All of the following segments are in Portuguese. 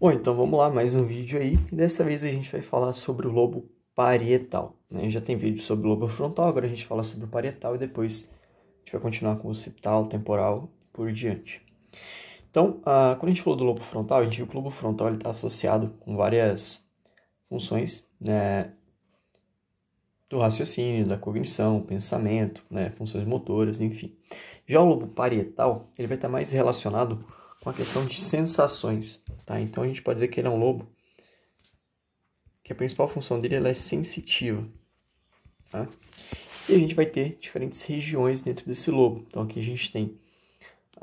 Bom, então vamos lá, mais um vídeo aí, e dessa vez a gente vai falar sobre o lobo parietal, né? Já tem vídeo sobre o lobo frontal, agora a gente fala sobre o parietal e depois a gente vai continuar com o occipital, temporal, por diante. Então, quando a gente falou do lobo frontal, a gente viu que o lobo frontal está associado com várias funções, né, do raciocínio, da cognição, pensamento, né, funções motoras, enfim. Já o lobo parietal, ele vai estar mais relacionado com a questão de sensações, tá? Então a gente pode dizer que ele é um lobo que a principal função dele ela é sensitiva, tá? E a gente vai ter diferentes regiões dentro desse lobo. Então aqui a gente tem,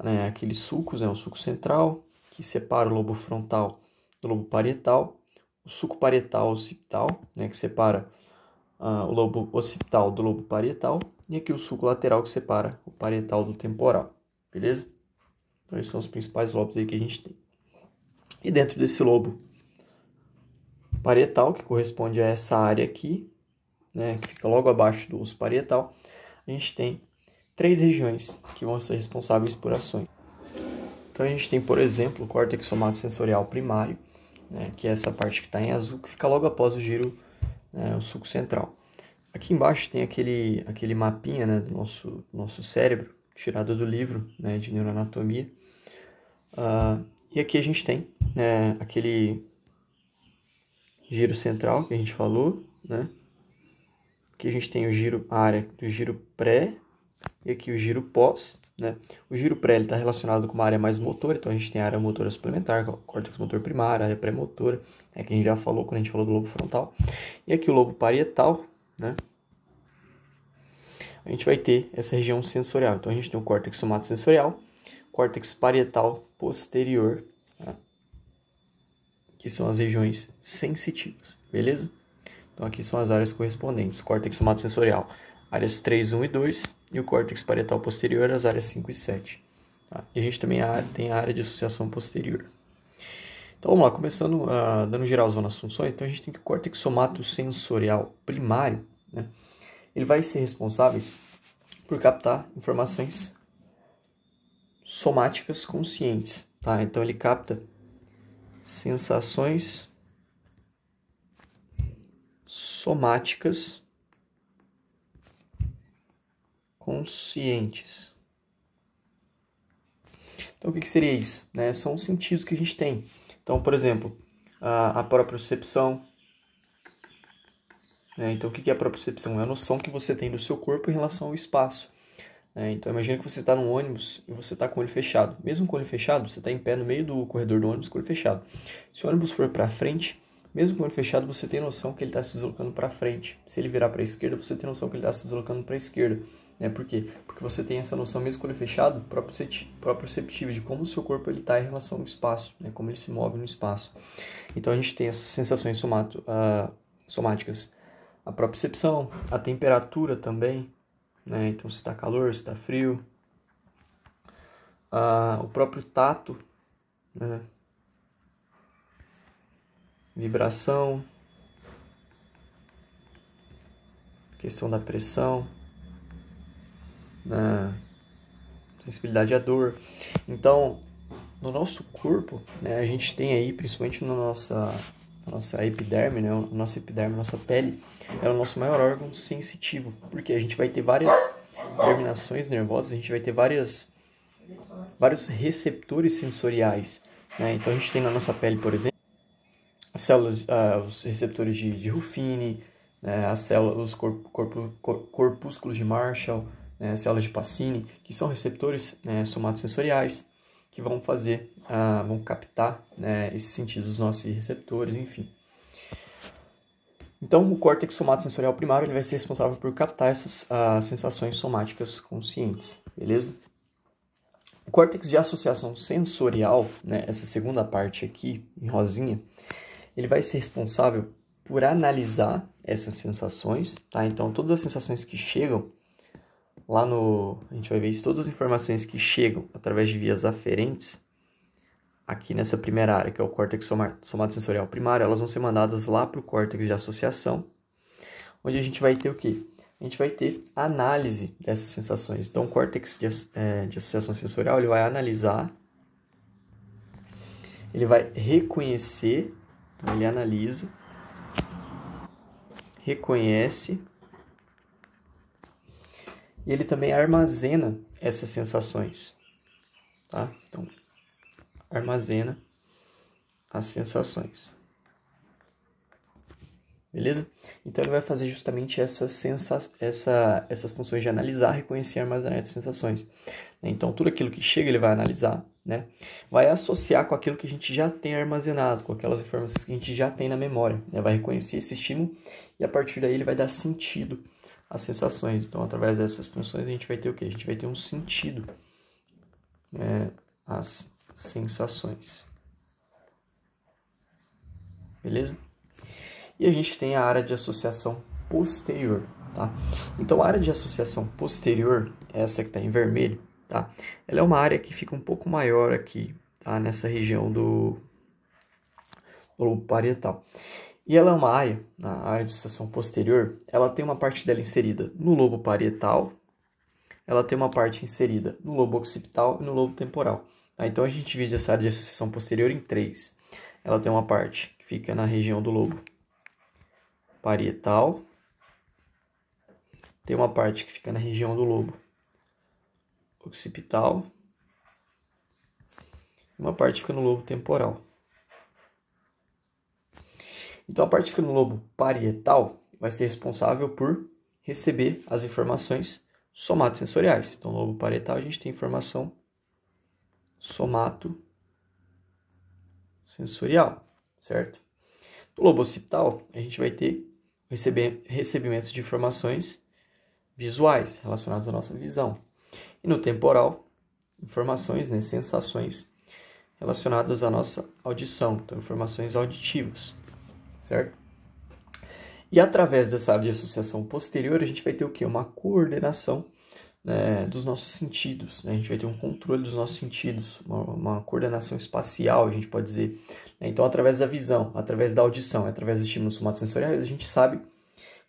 né, aqueles sulcos, né, o sulco central, que separa o lobo frontal do lobo parietal, o sulco parietal occipital, né, que separa o lobo occipital do lobo parietal, e aqui o sulco lateral que separa o parietal do temporal, beleza? Então esses são os principais lobos aí que a gente tem. E dentro desse lobo parietal, que corresponde a essa área aqui, né, que fica logo abaixo do osso parietal, a gente tem três regiões que vão ser responsáveis por ações. Então a gente tem, por exemplo, o córtex somatosensorial primário, né, que é essa parte que está em azul, que fica logo após o giro, né, o sulco central. Aqui embaixo tem aquele mapinha, né, do nosso cérebro, tirado do livro, né, de neuroanatomia. E aqui a gente tem, né, aquele giro central que a gente falou, né? Aqui a gente tem a área do giro pré e aqui o giro pós, né? O giro pré está relacionado com uma área mais motora, então a gente tem a área motora suplementar, córtex motor primário, área pré-motora, que a gente já falou quando a gente falou do lobo frontal. E aqui o lobo parietal, né? A gente vai ter essa região sensorial. Então a gente tem o córtex somatosensorial, córtex parietal posterior, tá? Que são as regiões sensitivas, beleza? Então aqui são as áreas correspondentes, córtex somatosensorial, áreas 3, 1 e 2, e o córtex parietal posterior, as áreas 5 e 7. Tá? E a gente também tem a área de associação posterior. Então vamos lá, começando, dando geralzão nas funções, então a gente tem que o córtex somatosensorial primário, né, ele vai ser responsável por captar informações somáticas conscientes. Tá? Então ele capta sensações somáticas conscientes. Então, o que seria isso? Né? São os sentidos que a gente tem. Então, por exemplo, a propriocepção. Né? Então, o que é a propriocepção? É a noção que você tem do seu corpo em relação ao espaço. Então, imagina que você está num ônibus e você está com o olho fechado. Mesmo com o olho fechado, você está em pé no meio do corredor do ônibus com o olho fechado. Se o ônibus for para frente, mesmo com o olho fechado, você tem noção que ele está se deslocando para frente. Se ele virar para a esquerda, você tem noção que ele está se deslocando para a esquerda. Por quê? Porque você tem essa noção, mesmo com o olho fechado, proprioceptiva de como o seu corpo está em relação ao espaço, né? Como ele se move no espaço. Então, a gente tem essas sensações somáticas. A propriocepção, a temperatura também, né? Então, se está calor, se está frio. O próprio tato, né? Vibração, questão da pressão, né? Sensibilidade à dor. Então, no nosso corpo, né, a gente tem aí, principalmente na nossa epiderme, né, nossa epiderme, nossa pele, é o nosso maior órgão sensitivo, porque a gente vai ter várias terminações nervosas, a gente vai ter vários receptores sensoriais, né? Então a gente tem na nossa pele, por exemplo, as células, os receptores de Ruffini, né, as células, os corpúsculos de Marshall, né, as células de Pacini, que são receptores, né, somatosensoriais, que vão vão captar, né, esses sentidos dos nossos receptores, enfim. Então, o córtex somatosensorial primário ele vai ser responsável por captar essas sensações somáticas conscientes, beleza? O córtex de associação sensorial, né, essa segunda parte aqui, em rosinha, ele vai ser responsável por analisar essas sensações, tá? Então, todas as sensações que chegam lá a gente vai ver isso, todas as informações que chegam através de vias aferentes, aqui nessa primeira área, que é o córtex somatosensorial primário, elas vão ser mandadas lá para o córtex de associação, onde a gente vai ter o quê? A gente vai ter análise dessas sensações. Então, o córtex de associação sensorial ele vai analisar ele vai reconhecer, então ele analisa, reconhece, e ele também armazena essas sensações, tá? Então, armazena as sensações. Beleza? Então, ele vai fazer justamente essas funções de analisar, reconhecer e armazenar essas sensações. Então, tudo aquilo que chega, ele vai analisar, né? Vai associar com aquilo que a gente já tem armazenado, com aquelas informações que a gente já tem na memória, né? Vai reconhecer esse estímulo e, a partir daí, ele vai dar sentido às sensações. Então, através dessas funções, a gente vai ter o quê? A gente vai ter um sentido às sensações. Beleza? E a gente tem a área de associação posterior, tá? Então, a área de associação posterior, essa que está em vermelho, tá? Ela é uma área que fica um pouco maior aqui, tá? Nessa região do lobo parietal. E ela é uma área, a área de associação posterior, ela tem uma parte dela inserida no lobo parietal, ela tem uma parte inserida no lobo occipital e no lobo temporal. Tá? Então, a gente divide essa área de associação posterior em três. Ela tem uma parte que fica na região do lobo parietal, tem uma parte que fica na região do lobo occipital, e uma parte fica no lobo temporal. Então, a parte que fica no lobo parietal vai ser responsável por receber as informações somatosensoriais. Então, no lobo parietal, a gente tem informação somatosensorial, certo? No lobo occipital, a gente vai ter recebimento de informações visuais relacionadas à nossa visão. E no temporal, informações, né, sensações relacionadas à nossa audição, então informações auditivas, certo? E através dessa área de associação posterior, a gente vai ter o quê? Uma coordenação, né, dos nossos sentidos, né? A gente vai ter um controle dos nossos sentidos, uma coordenação espacial, a gente pode dizer. Então, através da visão, através da audição, através dos estímulos somatosensoriais, a gente sabe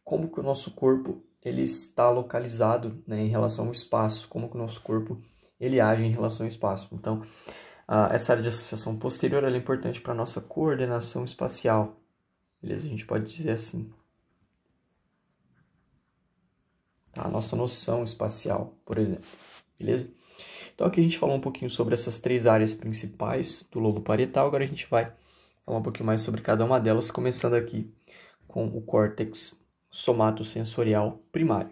como que o nosso corpo ele está localizado, né, em relação ao espaço, como que o nosso corpo ele age em relação ao espaço. Então, essa área de associação posterior ela é importante para a nossa coordenação espacial. Beleza? A gente pode dizer assim. A nossa noção espacial, por exemplo. Beleza? Então, aqui a gente falou um pouquinho sobre essas três áreas principais do lobo parietal. Agora a gente vai falar um pouquinho mais sobre cada uma delas, começando aqui com o córtex somatosensorial primário.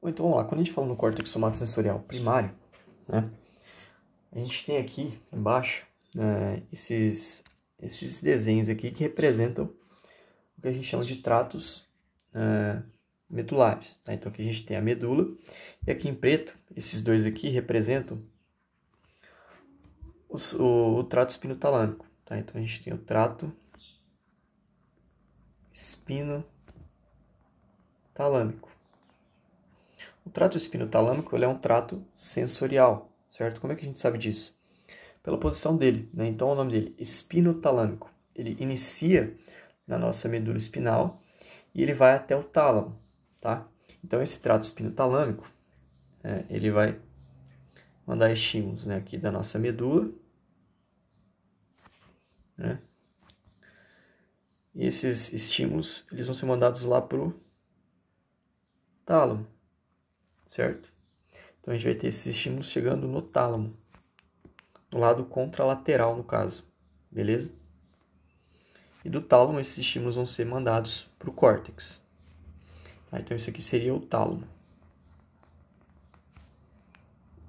Bom, então vamos lá. Quando a gente fala no córtex somatosensorial primário, né, a gente tem aqui embaixo, né, esses desenhos aqui que representam o que a gente chama de tratos medulares. Tá? Então aqui a gente tem a medula e aqui em preto, esses dois aqui representam o trato espinotalâmico. Tá? Então a gente tem o trato espinotalâmico. O trato espinotalâmico ele é um trato sensorial, certo? Como é que a gente sabe disso? Pela posição dele, né? Então o nome dele, espinotalâmico. Ele inicia na nossa medula espinal e ele vai até o tálamo, tá? Então esse trato espinotalâmico, ele vai mandar estímulos, né, aqui da nossa medula, né? E esses estímulos eles vão ser mandados lá pro tálamo, certo? Então a gente vai ter esses estímulos chegando no tálamo, no lado contralateral no caso, beleza? E do tálamo esses estímulos vão ser mandados para o córtex. Tá? Então isso aqui seria o tálamo.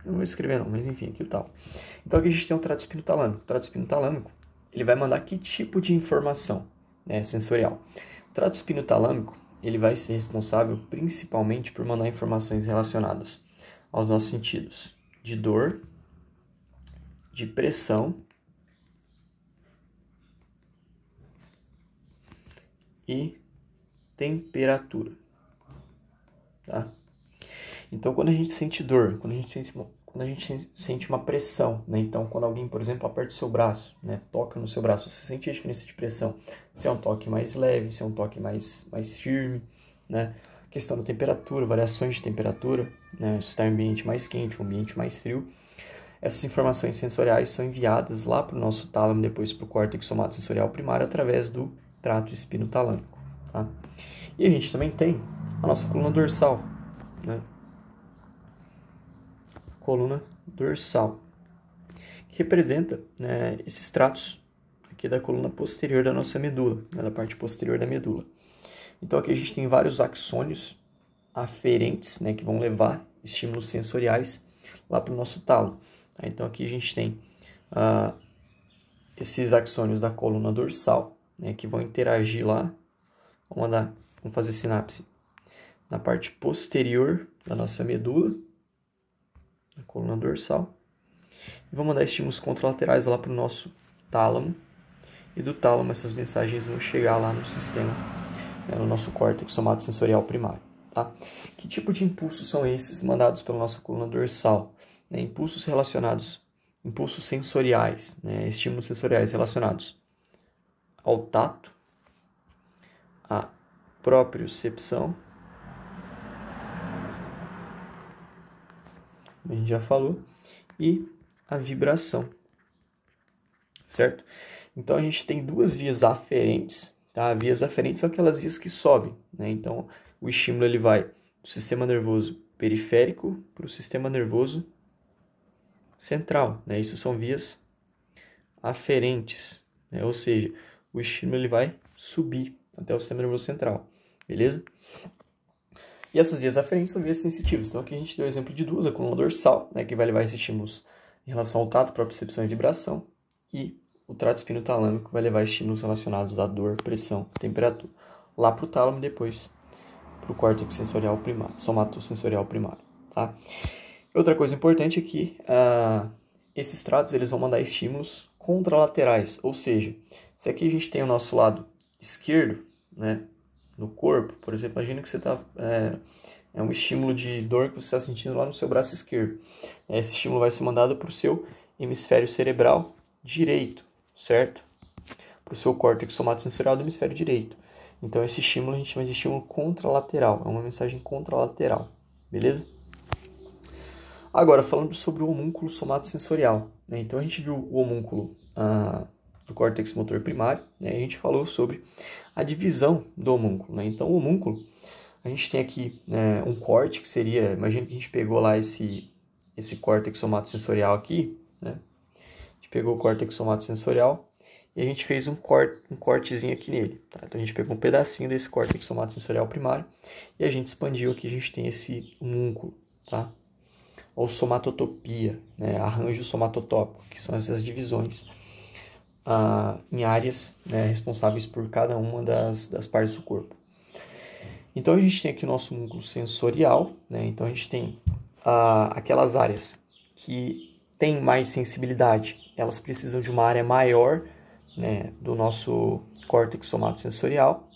Eu não vou escrever não, mas enfim, aqui o tálamo. Então aqui a gente tem o trato espinotalâmico. O trato espinotalâmico ele vai mandar que tipo de informação, né, sensorial? O trato espinotalâmico ele vai ser responsável principalmente por mandar informações relacionadas aos nossos sentidos de dor, de pressão e temperatura. Tá? Então, quando a gente sente dor, quando a gente sente uma pressão, né? Então, quando alguém, por exemplo, aperta o seu braço, né? Toca no seu braço, você sente a diferença de pressão. Se é um toque mais leve, se é um toque mais firme, né? Questão da temperatura, variações de temperatura, né? Se está em um ambiente mais quente, um ambiente mais frio. Essas informações sensoriais são enviadas lá para o nosso tálamo, depois para o córtex somatosensorial primário, através do trato espinotalâmico. Tá? E a gente também tem a nossa coluna dorsal, né? Coluna dorsal, que representa, né, esses tratos aqui da coluna posterior da nossa medula, né, da parte posterior da medula. Então aqui a gente tem vários axônios aferentes, né, que vão levar estímulos sensoriais lá para o nosso tálamo. Tá? Então aqui a gente tem esses axônios da coluna dorsal, né, que vão interagir lá, vamos fazer sinapse na parte posterior da nossa medula, na coluna dorsal, e vão mandar estímulos contralaterais lá para o nosso tálamo, e do tálamo essas mensagens vão chegar lá no sistema, né, no nosso córtex somatosensorial primário. Tá? Que tipo de impulsos são esses mandados pela nossa coluna dorsal? Né, impulsos sensoriais, né, estímulos sensoriais relacionados ao tato, à propriocepção, a gente já falou, e a vibração, certo? Então a gente tem duas vias aferentes, tá? Vias aferentes são aquelas vias que sobem, né? Então o estímulo ele vai do sistema nervoso periférico para o sistema nervoso central, né? Isso são vias aferentes, né? Ou seja, o estímulo ele vai subir até o sistema nervoso central, beleza? E essas vias aferentes são vias sensitivas. Então aqui a gente deu o exemplo de duas, a coluna dorsal, né, que vai levar esses estímulos em relação ao tato, propriocepção e vibração, e o trato espinotalâmico vai levar estímulos relacionados à dor, pressão, temperatura, lá para o tálamo e depois para o córtex sensorial primário, somatosensorial primário. Tá? Outra coisa importante é que esses tratos eles vão mandar estímulos contralaterais, ou seja, se aqui a gente tem o nosso lado esquerdo, né, no corpo, por exemplo, imagina que você está é um estímulo de dor que você está sentindo lá no seu braço esquerdo. Esse estímulo vai ser mandado para o seu hemisfério cerebral direito, certo? Para o seu córtex somatosensorial do hemisfério direito. Então esse estímulo a gente chama de estímulo contralateral, é uma mensagem contralateral, beleza? Agora, falando sobre o homúnculo somatosensorial, né? Então a gente viu o homúnculo do córtex motor primário, né? E a gente falou sobre a divisão do homúnculo, né? Então o homúnculo, a gente tem aqui um corte que seria, imagina que a gente pegou lá esse córtex somatosensorial aqui, né? A gente pegou o córtex somatosensorial e a gente fez um cortezinho aqui nele, tá? Então a gente pegou um pedacinho desse córtex somatosensorial primário e a gente expandiu aqui, a gente tem esse homúnculo, tá? Ou somatotopia, né? Arranjo somatotópico, que são essas divisões em áreas, né, responsáveis por cada uma das partes do corpo. Então a gente tem aqui o nosso músculo sensorial, né? Então a gente tem aquelas áreas que têm mais sensibilidade, elas precisam de uma área maior, né, do nosso córtex somatosensorial,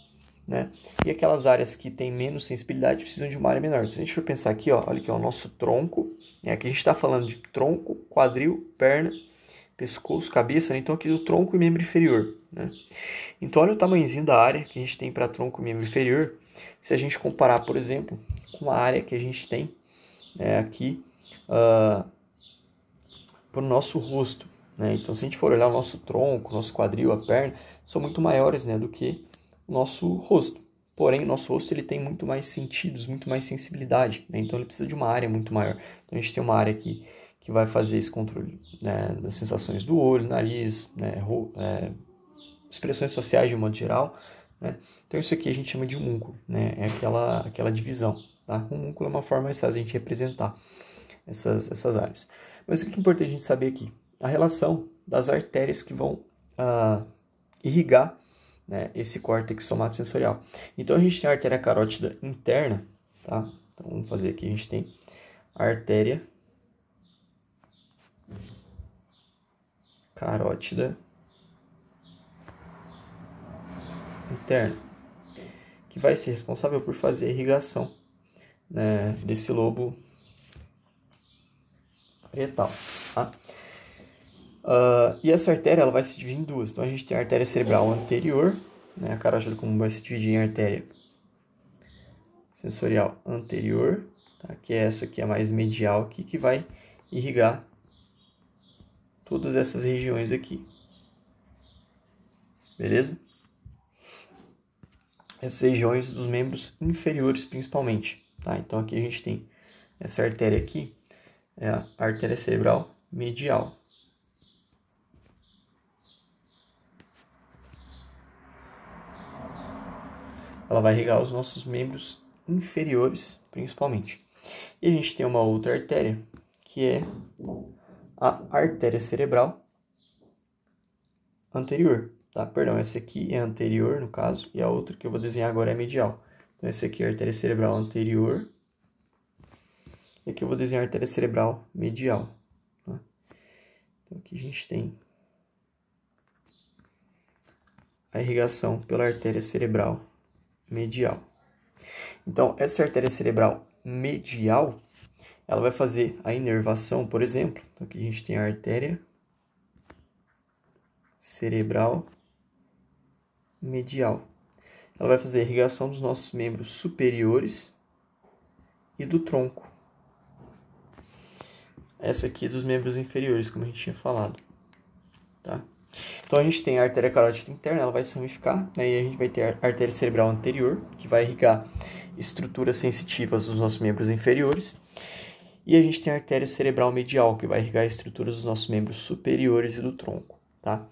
né? E aquelas áreas que têm menos sensibilidade precisam de uma área menor. Se a gente for pensar aqui, ó, olha aqui, ó, o nosso tronco, né? Aqui a gente está falando de tronco, quadril, perna, pescoço, cabeça, né? Então aqui do tronco e membro inferior, né? Então olha o tamanhozinho da área que a gente tem para tronco e membro inferior, se a gente comparar, por exemplo, com a área que a gente tem aqui para o nosso rosto, né? Então se a gente for olhar o nosso tronco, nosso quadril, a perna, são muito maiores, né, do que o nosso rosto. Porém, o nosso rosto ele tem muito mais sentidos, muito mais sensibilidade, né? Então ele precisa de uma área muito maior. Então a gente tem uma área aqui que vai fazer esse controle, né, das sensações do olho, nariz, né, expressões sociais de um modo geral, né? Então isso aqui a gente chama de homúnculo, né? É aquela divisão, tá? O homúnculo é uma forma mais fácil de a gente representar essas áreas. Mas o que é importante a gente saber aqui? A relação das artérias que vão irrigar, né, esse córtex somatosensorial. Então a gente tem a artéria carótida interna, tá? Então vamos fazer aqui, a gente tem a artéria carótida interna, que vai ser responsável por fazer a irrigação, né, desse lobo parietal, tá? E essa artéria ela vai se dividir em duas. Então a gente tem a artéria cerebral anterior, né, a carótida comum vai se dividir em artéria sensorial anterior, tá? Que é essa que é mais medial aqui, que vai irrigar todas essas regiões aqui. Beleza? Essas regiões dos membros inferiores, principalmente. Tá? Então, aqui a gente tem essa artéria aqui, é a artéria cerebral medial. Ela vai irrigar os nossos membros inferiores, principalmente. E a gente tem uma outra artéria, que é a artéria cerebral anterior. Tá? Perdão, essa aqui é anterior, no caso, e a outra que eu vou desenhar agora é medial. Então, essa aqui é a artéria cerebral anterior. E aqui eu vou desenhar a artéria cerebral medial. Tá? Então, aqui a gente tem a irrigação pela artéria cerebral medial. Então, essa artéria cerebral medial, ela vai fazer a inervação, por exemplo. Então, aqui a gente tem a artéria cerebral medial. Ela vai fazer a irrigação dos nossos membros superiores e do tronco. Essa aqui dos membros inferiores, como a gente tinha falado. Tá? Então, a gente tem a artéria carótida interna, ela vai se ramificar, né? E a gente vai ter a artéria cerebral anterior, que vai irrigar estruturas sensitivas dos nossos membros inferiores. E a gente tem a artéria cerebral medial, que vai irrigar estruturas dos nossos membros superiores e do tronco. Tá?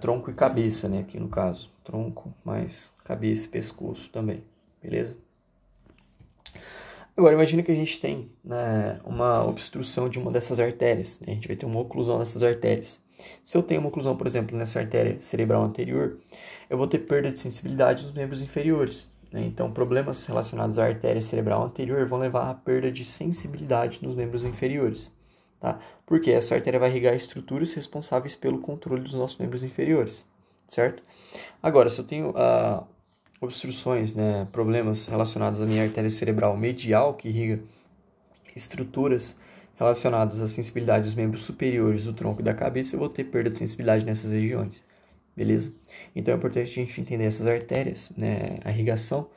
Tronco e cabeça, né? Aqui no caso. Tronco mais cabeça e pescoço também. Beleza? Agora, imagina que a gente tem, né, uma obstrução de uma dessas artérias. Né? A gente vai ter uma oclusão nessas artérias. Se eu tenho uma oclusão, por exemplo, nessa artéria cerebral anterior, eu vou ter perda de sensibilidade nos membros inferiores. Né? Então, problemas relacionados à artéria cerebral anterior vão levar à perda de sensibilidade nos membros inferiores. Tá? Porque essa artéria vai irrigar estruturas responsáveis pelo controle dos nossos membros inferiores. Certo? Agora, se eu tenho obstruções, né, problemas relacionados à minha artéria cerebral medial, que irriga estruturas relacionadas à sensibilidade dos membros superiores do tronco e da cabeça, eu vou ter perda de sensibilidade nessas regiões. Beleza? Então é importante a gente entender essas artérias, né, a irrigação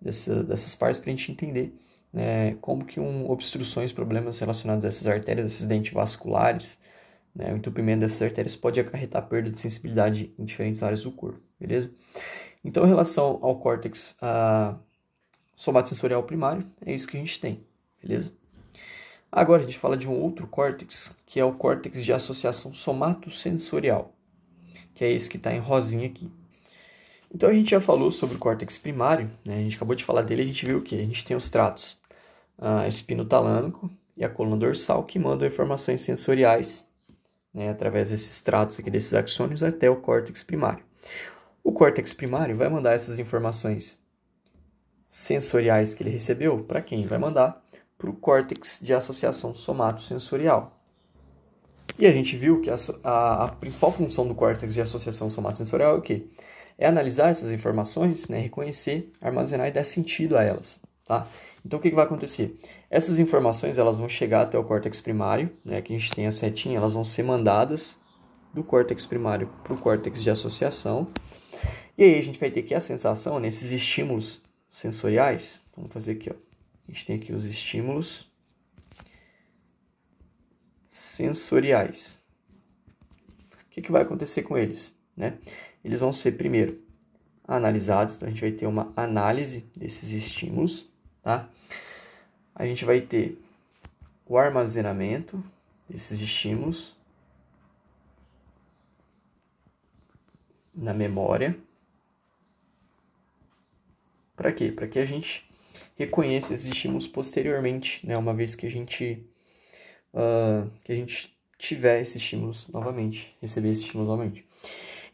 dessas partes para a gente entender, né, como que obstruções, problemas relacionados a essas artérias, esses dentes vasculares, né, o entupimento dessas artérias pode acarretar perda de sensibilidade em diferentes áreas do corpo. Beleza? Então, em relação ao córtex somatosensorial primário, é isso que a gente tem, beleza? Agora a gente fala de um outro córtex, que é o córtex de associação somatosensorial, que é esse que está em rosinha aqui. Então, a gente já falou sobre o córtex primário, né? A gente acabou de falar dele, a gente viu o quê? A gente tem os tratos espinotalâmico e a coluna dorsal, que mandam informações sensoriais, né, através desses tratos aqui, desses axônios, até o córtex primário. O córtex primário vai mandar essas informações sensoriais que ele recebeu para quem? Vai mandar para o córtex de associação somatosensorial. E a gente viu que a principal função do córtex de associação somatosensorial é o quê? É analisar essas informações, né, reconhecer, armazenar e dar sentido a elas. Tá? Então, o que vai acontecer? Essas informações elas vão chegar até o córtex primário, né, que a gente tem a setinha, elas vão ser mandadas do córtex primário para o córtex de associação. E aí a gente vai ter que a sensação, nesses estímulos sensoriais, vamos fazer aqui, ó. A gente tem aqui os estímulos sensoriais. O que vai acontecer com eles? Né? Eles vão ser, primeiro, analisados, então a gente vai ter uma análise desses estímulos, tá? A gente vai ter o armazenamento desses estímulos na memória. Para quê? Para que a gente reconheça esses estímulos posteriormente, né? Uma vez que a gente tiver esses estímulos novamente, receber esses estímulos novamente.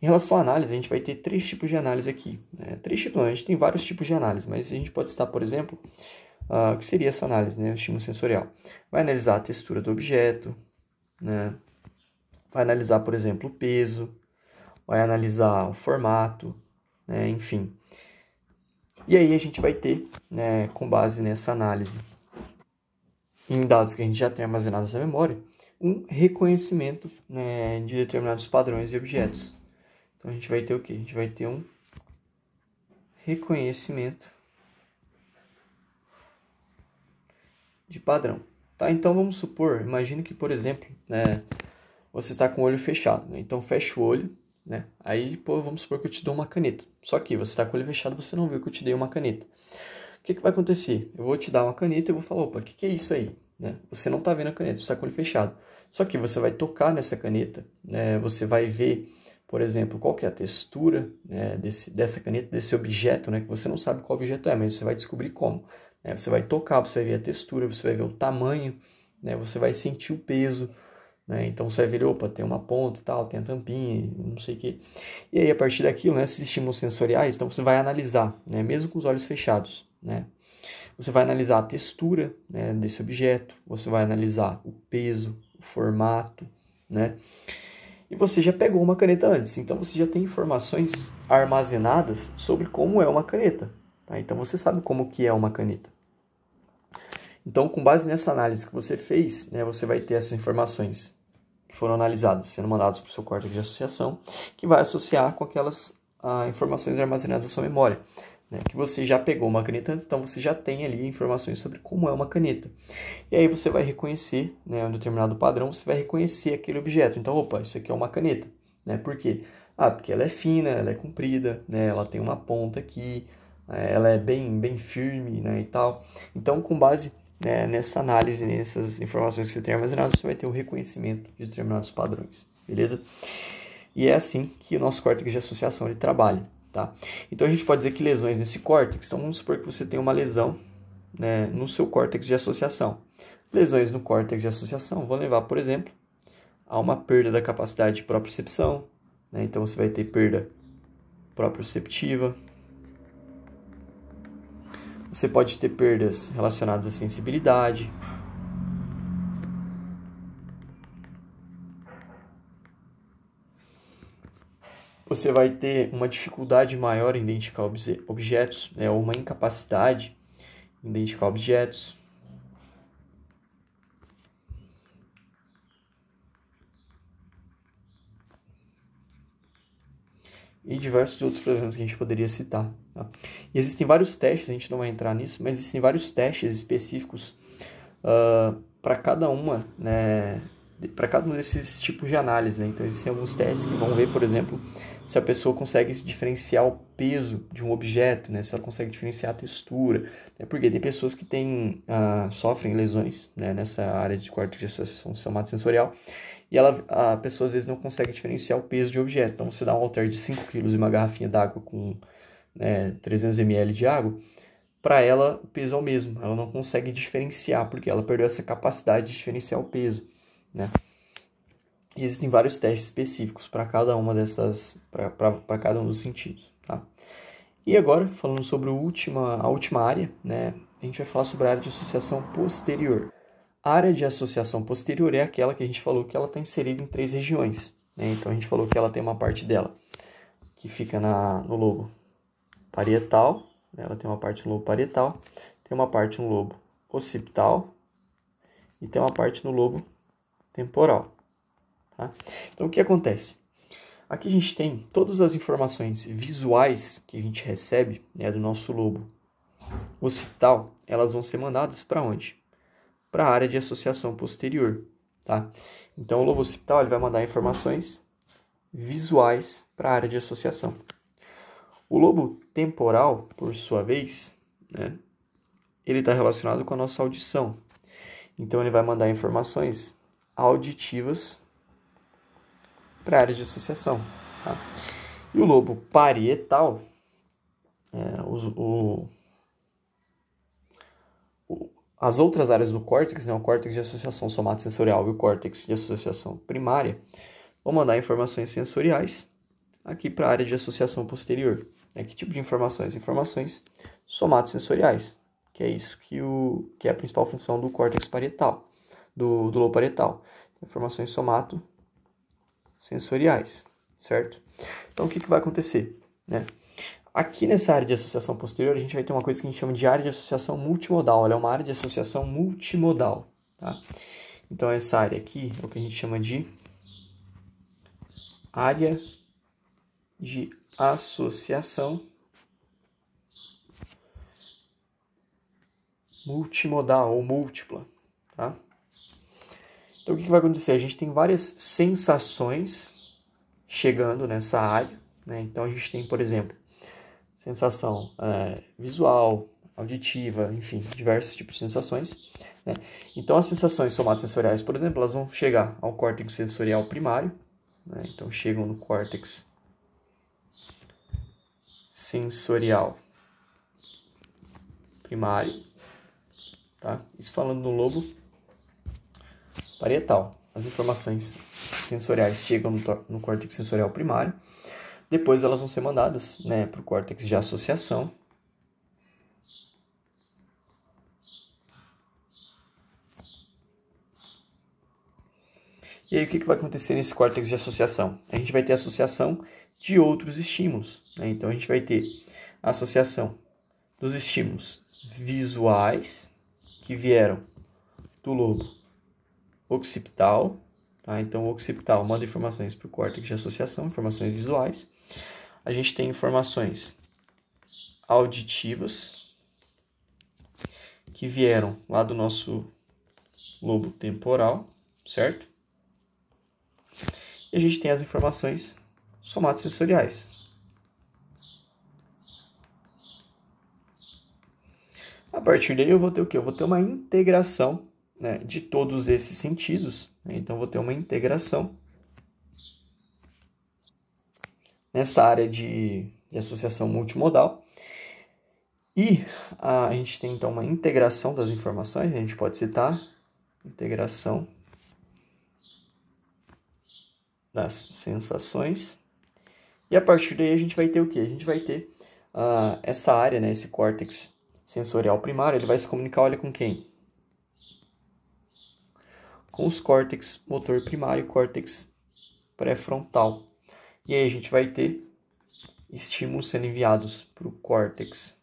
Em relação à análise, a gente vai ter 3 tipos de análise aqui. Né? 3 tipos, não, a gente tem vários tipos de análise, mas a gente pode citar, por exemplo, o que seria essa análise, né? O estímulo sensorial. Vai analisar a textura do objeto, né? Vai analisar, por exemplo, o peso, vai analisar o formato, né? Enfim. E aí a gente vai ter, né, com base nessa análise, em dados que a gente já tem armazenados na memória, um reconhecimento, né, de determinados padrões e objetos. Então a gente vai ter o quê? A gente vai ter um reconhecimento de padrão. Tá? Então vamos supor, imagine que, por exemplo, né, você está com o olho fechado, né? Então fecha o olho, né? Aí, pô, vamos supor que eu te dou uma caneta. Só que você está com o olho fechado, você não viu que eu te dei uma caneta. O que vai acontecer? Eu vou te dar uma caneta e vou falar, opa, o que é isso aí? Né? Você não está vendo a caneta, você está com o olho fechado. Só que você vai tocar nessa caneta, né? Você vai ver, por exemplo, qual que é a textura, né, dessa caneta, desse objeto, né? Que você não sabe qual objeto é, mas você vai descobrir como. Né? Você vai tocar, você vai ver a textura, você vai ver o tamanho, né? Você vai sentir o peso, né? Então você vai ver, opa, tem uma ponta e tal, tem a tampinha, não sei o quê. E aí, a partir daquilo, né, esses estímulos sensoriais, então você vai analisar, né, mesmo com os olhos fechados, né? Você vai analisar a textura, né, desse objeto, você vai analisar o peso, o formato, né? E você já pegou uma caneta antes, então você já tem informações armazenadas sobre como é uma caneta, tá? Então você sabe como que é uma caneta. Então, com base nessa análise que você fez, né, você vai ter essas informações que foram analisadas, sendo mandadas para o seu córtex de associação, que vai associar com aquelas informações armazenadas na sua memória, né, que você já pegou uma caneta antes, então você já tem ali informações sobre como é uma caneta. E aí você vai reconhecer, né, um determinado padrão, você vai reconhecer aquele objeto. Então, opa, isso aqui é uma caneta, né? Por quê? Ah, porque ela é fina, ela é comprida, né, ela tem uma ponta aqui, ela é bem firme, né, e tal. Então, com base, né, nessa análise, nessas informações que você tem armazenadas, você vai ter o reconhecimento de determinados padrões, beleza? E é assim que o nosso córtex de associação ele trabalha, tá? Então a gente pode dizer que lesões nesse córtex, então vamos supor que você tem uma lesão, né, no seu córtex de associação. Lesões no córtex de associação vão levar, por exemplo, a uma perda da capacidade de propriocepção, né? Então você vai ter perda proprioceptiva. Você pode ter perdas relacionadas à sensibilidade. Você vai ter uma dificuldade maior em identificar objetos, né, ou uma incapacidade em identificar objetos. E diversos outros problemas que a gente poderia citar. Tá? E existem vários testes, a gente não vai entrar nisso, mas existem vários testes específicos para cada uma, né, para cada um desses tipos de análise. Né? Então, existem alguns testes que vão ver, por exemplo, se a pessoa consegue diferenciar o peso de um objeto, né? Se ela consegue diferenciar a textura. Né? Porque tem pessoas que sofrem lesões, né, nessa área de córtex de associação somatosensorial, e a pessoa às vezes não consegue diferenciar o peso de objeto. Então, você dá um halter de 5 kg e uma garrafinha d'água com 300 ml de água, para ela o peso é o mesmo. Ela não consegue diferenciar, porque ela perdeu essa capacidade de diferenciar o peso, né? E existem vários testes específicos para cada uma dessas, para cada um dos sentidos, tá? E agora, falando sobre a última área, né? A gente vai falar sobre a área de associação posterior. A área de associação posterior é aquela que a gente falou que ela está inserida em 3 regiões, né? Então a gente falou que ela tem uma parte dela que fica no lobo parietal, né? Ela tem uma parte no lobo parietal, tem uma parte no lobo occipital e tem uma parte no lobo temporal. Tá? Então o que acontece? Aqui a gente tem todas as informações visuais que a gente recebe, né, do nosso lobo occipital, elas vão ser mandadas para onde? Para a área de associação posterior, tá? Então o lobo occipital ele vai mandar informações visuais para a área de associação. O lobo temporal, por sua vez, né, ele está relacionado com a nossa audição. Então ele vai mandar informações auditivas para a área de associação. Tá? E o lobo parietal, as outras áreas do córtex, né, o córtex de associação somatosensorial e o córtex de associação primária, vão mandar informações sensoriais aqui para a área de associação posterior. Que tipo de informações? Informações somatosensoriais, que é isso que é a principal função do córtex parietal, do lobo parietal. Informações somatosensoriais, certo? Então, o que vai acontecer? Né? Aqui nessa área de associação posterior, a gente vai ter uma coisa que a gente chama de área de associação multimodal. Ela é uma área de associação multimodal. Tá? Então, essa área aqui é o que a gente chama de área de associação multimodal ou múltipla. Tá? Então, o que vai acontecer? A gente tem várias sensações chegando nessa área, né? Então, a gente tem, por exemplo, sensação visual, auditiva, enfim, diversos tipos de sensações, né? Então, as sensações somatosensoriais, por exemplo, elas vão chegar ao córtex sensorial primário, né? Então, chegam no córtex sensorial primário, tá? Isso falando no lobo parietal. As informações sensoriais chegam no córtex sensorial primário, depois elas vão ser mandadas, né, para o córtex de associação. E aí o que vai acontecer nesse córtex de associação? A gente vai ter associação de outros estímulos, né? Então a gente vai ter a associação dos estímulos visuais que vieram do lobo occipital, tá? Então o occipital manda informações para o córtex de associação, informações visuais. A gente tem informações auditivas que vieram lá do nosso lobo temporal, certo? E a gente tem as informações somatosensoriais. A partir daí eu vou ter o quê? Eu vou ter uma integração, né, de todos esses sentidos, né? Então eu vou ter uma integração nessa área de associação multimodal. E a gente tem então uma integração das informações, a gente pode citar integração das sensações. E a partir daí a gente vai ter o quê? A gente vai ter essa área, né, esse córtex sensorial primário, ele vai se comunicar, olha, com quem? Com os córtex motor primário e córtex pré-frontal. E aí a gente vai ter estímulos sendo enviados para o córtex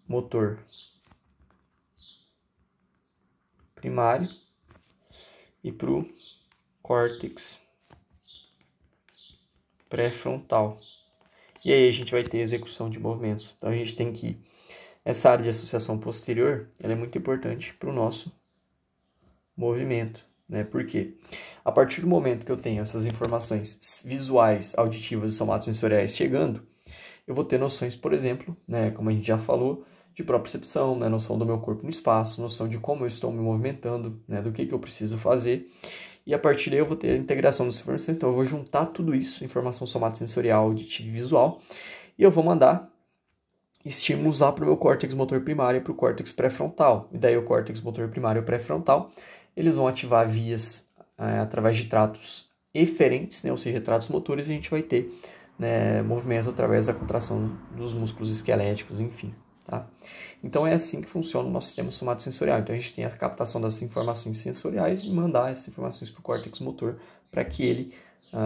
motor primário e para o córtex pré-frontal. E aí a gente vai ter execução de movimentos. Então a gente tem que essa área de associação posterior, ela é muito importante para o nosso movimento, né? Por quê? A partir do momento que eu tenho essas informações visuais, auditivas e somatosensoriais chegando, eu vou ter noções, por exemplo, né, como a gente já falou, de propriocepção, né, noção do meu corpo no espaço, noção de como eu estou me movimentando, né, do que eu preciso fazer. E a partir daí eu vou ter a integração das informações, então eu vou juntar tudo isso, informação somatosensorial, auditiva e visual, e eu vou mandar estímulos lá para o meu córtex motor primário e para o córtex pré-frontal. E daí o córtex motor primário e o pré-frontal, eles vão ativar vias através de tratos eferentes, né, ou seja, tratos motores, e a gente vai ter, né, movimentos através da contração dos músculos esqueléticos, enfim. Tá? Então é assim que funciona o nosso sistema somatosensorial. Então a gente tem a captação das informações sensoriais e mandar essas informações para o córtex motor para que ele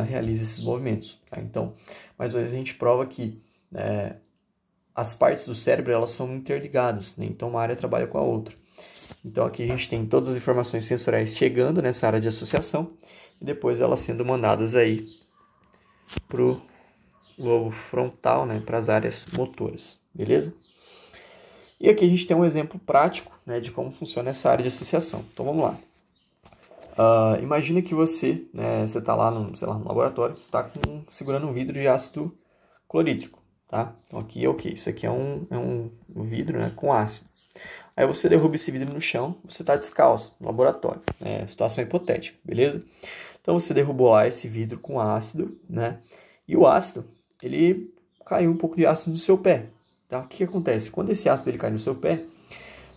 realize esses movimentos. Tá? Então, mais ou menos a gente prova que as partes do cérebro elas são interligadas, né? Então uma área trabalha com a outra. Então aqui a gente tem todas as informações sensoriais chegando nessa área de associação e depois elas sendo mandadas aí para o lobo frontal, né, para as áreas motoras, beleza? E aqui a gente tem um exemplo prático, né, de como funciona essa área de associação. Então vamos lá. Imagina que você está lá no, sei lá, no laboratório, você está segurando um vidro de ácido clorídrico, tá? Então aqui é o que? Isso aqui é um vidro, né, com ácido. Aí você derruba esse vidro no chão, você está descalço no laboratório, né? Situação hipotética, beleza? Então você derrubou lá esse vidro com ácido, né? E o ácido, ele caiu um pouco de ácido no seu pé, tá? O que acontece? Quando esse ácido ele cai no seu pé,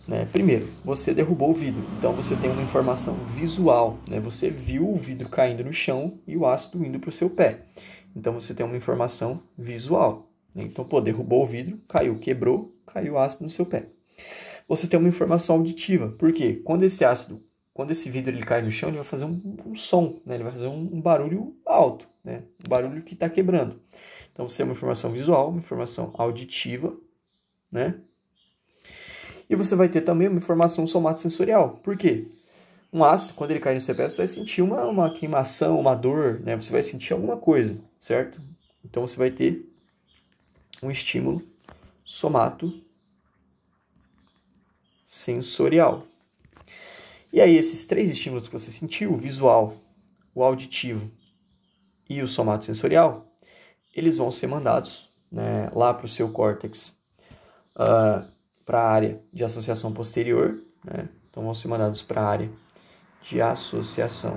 né? Primeiro, você derrubou o vidro, então você tem uma informação visual, né? Você viu o vidro caindo no chão e o ácido indo para o seu pé. Então você tem uma informação visual, né? Então, pô, derrubou o vidro, caiu, quebrou, caiu ácido no seu pé. Você tem uma informação auditiva. Por quê? Quando esse vidro ele cai no chão, ele vai fazer um som, né? Ele vai fazer um barulho alto, né? Um barulho que está quebrando. Então, você tem uma informação visual, uma informação auditiva, né? E você vai ter também uma informação somatosensorial. Por quê? Um ácido, quando ele cai no seu pé, você vai sentir uma queimação, uma dor, né? Você vai sentir alguma coisa, certo? Então, você vai ter um estímulo somatosensorial. E aí esses três estímulos que você sentiu, o visual, o auditivo e o somatosensorial, eles vão ser mandados, né, lá para o seu córtex, para a área de associação posterior, né? Então vão ser mandados para a área de associação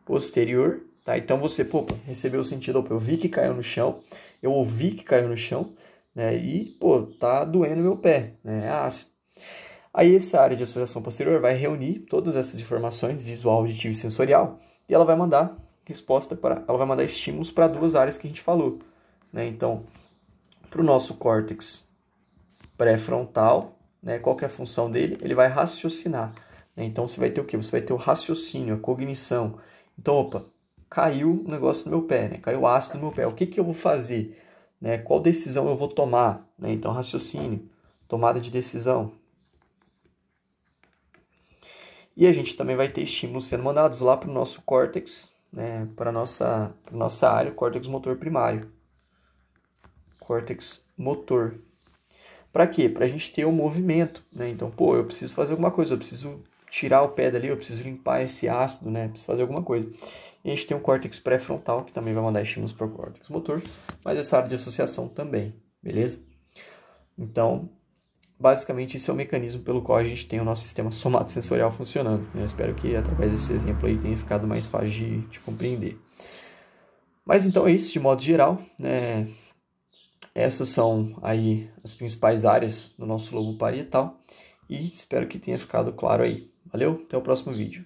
posterior, tá? Então você, recebeu o sentido, eu vi que caiu no chão, eu ouvi que caiu no chão, né? E, tá doendo meu pé, né? É ácido. Aí essa área de associação posterior vai reunir todas essas informações, visual, auditivo e sensorial, e ela vai mandar ela vai mandar estímulos para duas áreas que a gente falou, né? Então, para o nosso córtex pré-frontal, né? Qual que é a função dele? Ele vai raciocinar, né? Então você vai ter o quê? Você vai ter o raciocínio, a cognição. Então, caiu um negócio no meu pé, né? Caiu ácido no meu pé. O que eu vou fazer? Né? Qual decisão eu vou tomar? Né? Então, raciocínio, tomada de decisão. E a gente também vai ter estímulos sendo mandados lá para o nosso córtex, né? Para a nossa área, córtex motor primário. Córtex motor. Para quê? Para a gente ter um movimento, né? Então, eu preciso fazer alguma coisa, eu preciso tirar o pé dali, eu preciso limpar esse ácido, né? Preciso fazer alguma coisa. E a gente tem o córtex pré-frontal, que também vai mandar estímulos para o córtex motor, mas essa área de associação também, beleza? Então, basicamente, esse é o mecanismo pelo qual a gente tem o nosso sistema somatosensorial funcionando. Eu espero que, através desse exemplo aí, tenha ficado mais fácil de compreender. Mas, então, é isso, de modo geral, né? Essas são aí as principais áreas do nosso lobo parietal e espero que tenha ficado claro aí. Valeu, até o próximo vídeo.